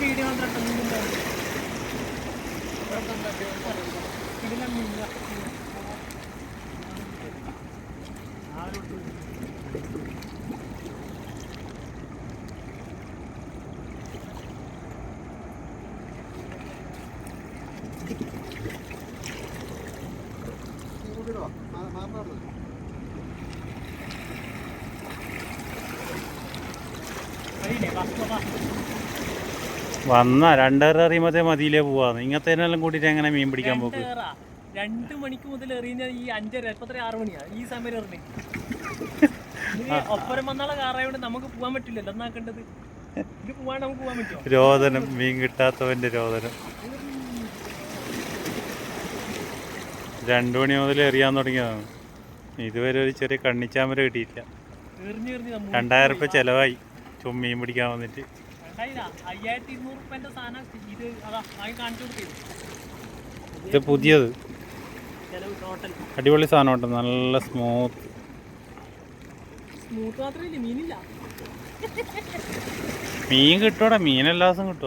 Video വന്ന രണ്ടേറിയുമ്പോഴത്തേ മതിയിലേ പോവാന്ന് ഇങ്ങനത്തേനെല്ലാം കൂട്ടിട്ട് എങ്ങനെ മീൻ പിടിക്കാൻ പോക്ക്? 2 മണിക്ക് മുതൽ എറിയുന്ന ഈ 5:30 എപ്പത്ര 6 മണിയാ ഈ സമയം എറിഞ്ഞ് ഒപ്പരം വന്നാളെ കാറായോണ്ട് നമുക്ക് പോകാൻ പറ്റില്ലല്ലോ. എന്നാക്കേണ്ടത് ഇത് പോവാൻ നമുക്ക് പോകാൻ പറ്റുമോ? രോദനം, മീൻ കിട്ടാത്തവന്റെ രോദനം. 2 മണി മുതൽ എറിയാൻ തുടങ്ങിയതാണ്. ഇതുവരെ ഒരു ചെറിയ കണ്ണിച്ചാമര കിട്ടിയില്ല. 2000 രൂപ ചെലവായി മീൻ പിടിക്കാൻ വന്നിട്ട്. 5200 സാധനം ഇത് പുതിയത് അടിപൊളി സാധനം ഉണ്ട്. നല്ല സ്മൂത്ത് മാത്രമല്ല മീനില്ല. മീൻ കിട്ടുവാടാ, മീൻ എല്ലാ ദിവസവും കിട്ടുമോ?